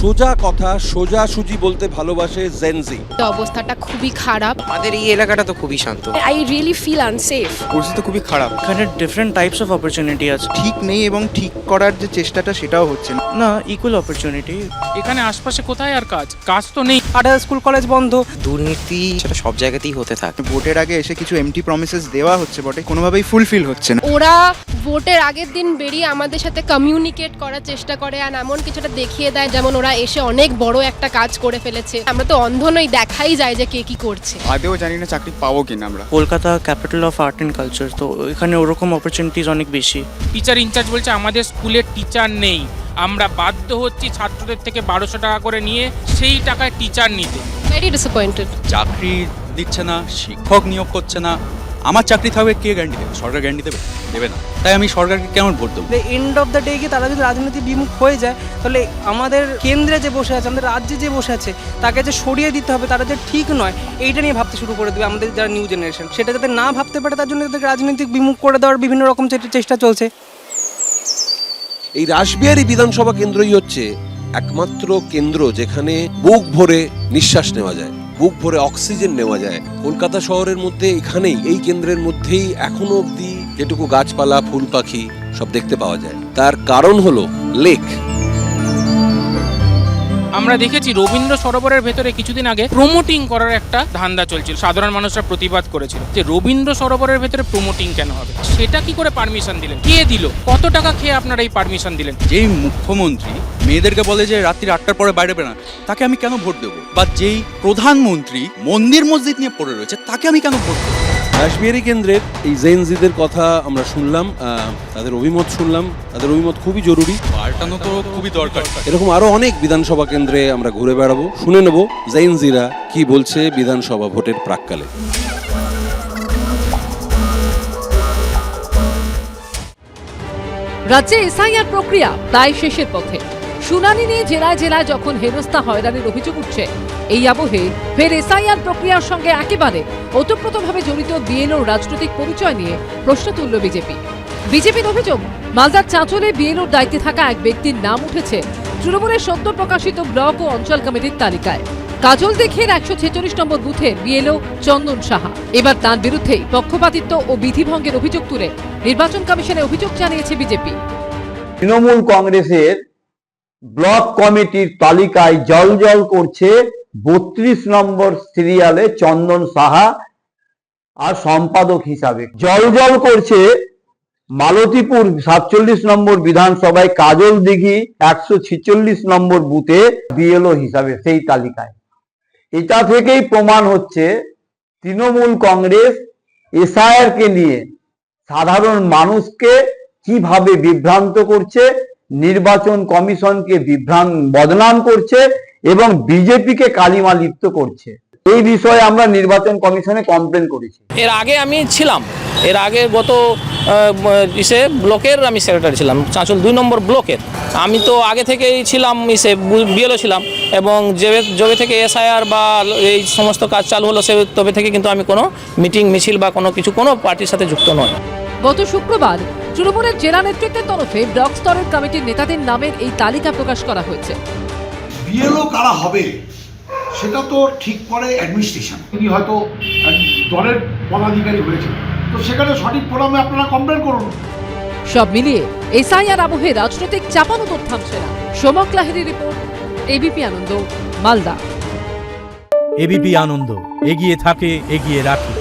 সোজা কথা সোজাসুজি বলতে ভালোবাসে জেনজি। অবস্থাটা খুবই খারাপ। আমাদের এই এলাকাটা তো খুবই শান্ত। I really feel unsafe. পরিস্থিতি খুবই খারাপ। এখানে ডিফারেন্ট টাইপস অফ অপরচুনিটি আছে। ঠিক নেই এবং ঠিক করার যে চেষ্টাটা সেটাও হচ্ছে না। না, ইকুয়াল অপরচুনিটি। এখানে আশপাশে কোথায় আর কাজ তো নেই। আডাল স্কুল কলেজ বন্ধ। দুর্নীতি সেটা সব জায়গাতেই হতে থাকে। ভোটের আগে এসে কিছু এমটি প্রমিসেস দেওয়া হচ্ছে বটে, কোনোভাবেই ফুলফিল হচ্ছে না। ওরা ভোটের আগের দিন বেরিয়ে আমাদের সাথে কমিউনিকেট করার চেষ্টা করে আর এমন কিছুটা দেখিয়ে দেয় যেমন ওরা এসে অনেক বড় একটা কাজ করে ফেলেছে। আমরা তো অন্ধ নই, দেখাই যায় যে কে কি করছে। আদেও জানি না চাকরি পাবো কিনা আমরা। Kolkata capital of art and culture, তো এখানে ওরকম অপরচুনিটিস অনেক বেশি। টিচার ইনচার্জ বলছে আমাদের স্কুলে টিচার নেই, আমরা বাধ্য হচ্ছি ছাত্রদের থেকে 1200 টাকা করে নিয়ে সেই টাকায় টিচার নিতে। Very disappointed. চাকরি দিচ্ছে না, শিক্ষক নিয়োগ করছে না। আমার চাকরি থাকবে কে গ্যারান্টি দেবে? সরকার গ্যারান্টি দেবে না। তাই আমি সরকারকে কেমন ভোট দেবো? এন্ড অফ দ্য ডে গিয়ে তারা যদি রাজনীতি বিমুখ হয়ে যায় তাহলে আমাদের কেন্দ্রে যে বসে আছে, আমাদের রাজ্যে যে বসে আছে, তাকে যে সরিয়ে দিতে হবে, তারা যে ঠিক নয় এইটা নিয়ে ভাবতে শুরু করে দেবে আমাদের যারা নিউ জেনারেশন। সেটা যাতে না ভাবতে পারে তার জন্য তাদেরকে রাজনৈতিক বিমুখ করে দেওয়ার বিভিন্ন রকম চেষ্টা চলছে। এই রাসবিহারী বিধানসভা কেন্দ্রই হচ্ছে একমাত্র কেন্দ্র যেখানে বুক ভরে নিঃশ্বাস নেওয়া যায়, বুক ভরে অক্সিজেন নেওয়া যায়। কলকাতা শহরের মধ্যে এখানেই, এই কেন্দ্রের মধ্যেই এখনো অবধি যেটুকু গাছপালা ফুল পাখি সব দেখতে পাওয়া যায়, তার কারণ হলো লেক। আমরা দেখেছি রবীন্দ্র সরোবরের ভেতরে কিছুদিন আগে প্রমোটিং করার একটা ধান্দা চলছিল। সাধারণ মানুষরা প্রতিবাদ করেছিল যে রবীন্দ্র সরোবরের ভেতরে প্রমোটিং কেন হবে, সেটা কি করে পারমিশন দিলেন, কে দিল, কত টাকা খেয়ে আপনারা এই পারমিশন দিলেন? যেই মুখ্যমন্ত্রী মেয়েদেরকে বলে যে রাত্রি 8টার পরে বাইরে বেরোনা, তাকে আমি কেন ভোট দেবো? বা যেই প্রধানমন্ত্রী মন্দির মসজিদ নিয়ে পড়ে রয়েছে, তাকে আমি কেন ভোট দেবো? রাসবিহারী কেন্দ্রের এই জেনজিদের কথা আমরা শুনলাম, তাদের অভিমত শুনলাম। তাদের অভিমত খুবই জরুরি, পাল্টানো তো খুবই দরকার। এরকম আরো অনেক বিধানসভা কেন্দ্রে আমরা ঘুরে বেড়াবো, শুনে নেব জেনজিরা কি বলছে বিধানসভা ভোটের প্রাক্কালে। রাজ্যে এসআইআর প্রক্রিয়া প্রায় শেষের পথে। শুনানি নিয়ে জেলায় জেলায় যখন হেনস্থা হয়রানির অভিযোগ উঠছে, এই আবহে ফের এসআইআর প্রক্রিয়ার সঙ্গে একেবারে ওতপ্রোতভাবে জড়িত বিএলওর রাজনৈতিক পরিচয় নিয়ে প্রশ্ন তুলল বিজেপি। বিজেপির অভিযোগ, মালদার চাঁচলে বিএলওর দায়িত্বে থাকা এক ব্যক্তির নাম উঠেছে তৃণমূলের সদ্য প্রকাশিত ব্লক ও অঞ্চল কমিটির তালিকায়। কাজল দেখের 146 নম্বর বুথের বিএলও চন্দন সাহা। এবার তাঁর বিরুদ্ধেই পক্ষপাতিত্ব ও বিধিভঙ্গের অভিযোগ তুলে নির্বাচন কমিশনে অভিযোগ জানিয়েছে বিজেপি। তৃণমূল কংগ্রেসের ব্লক কমিটির তালিকায় জল করছে 32 নম্বর সিরিয়ালে চন্দন সাহা আর সম্পাদক হিসাবে। জল করছে মালতীপুর 47 নম্বর বিধানসভায় কাজল দিঘি 146 নম্বর বুথে বিএলও হিসাবে সেই তালিকায়। এটা থেকেই প্রমাণ হচ্ছে তৃণমূল কংগ্রেস এসআইআর কে নিয়ে সাধারণ মানুষকে কিভাবে বিভ্রান্ত করছে, নির্বাচন কমিশনকে বদনাম করছে এবং বিজেপিকে কালিমা লিপ্ত করছে। এই বিষয়ে আমরা নির্বাচন কমিশনে কমপ্লেন করেছি। এর আগে আমি ছিলাম, এর আগে গত ব্লকের আমি সেক্রেটারি ছিলাম, চাঁচল 2 নম্বর ব্লকের। আমি তো আগে থেকেই ছিলাম বিএলও ছিলাম এবং যবে থেকে এসআইআর বা এই সমস্ত কাজ চালু হলো তবে থেকে কিন্তু আমি কোনো মিটিং মিছিল বা কোনো পার্টির সাথে যুক্ত নই। গত শুক্রবার তৃণমূলের জেলা নেতৃত্বের তরফে ব্লক স্তরের কমিটির নেতাদের নামের এই তালিকা প্রকাশ করা হয়েছে। বিএলও কারা হবে সেটা তো ঠিক করে অ্যাডমিনিস্ট্রেশন। তিনি হয়তো দলের পদাধিকারী হয়েছে, তো সেখানে সঠিক ফোরামে আপনারা কমপ্লেন করুন। সব মিলিয়ে এসআইআর আবহে রাজনৈতিক চাপানোতর থামছে না। সোমক লাহিড়ী রিপোর্ট, এবিপি আনন্দ, মালদা। এবিপি আনন্দ, এগিয়ে থাকে, এগিয়ে রাখে।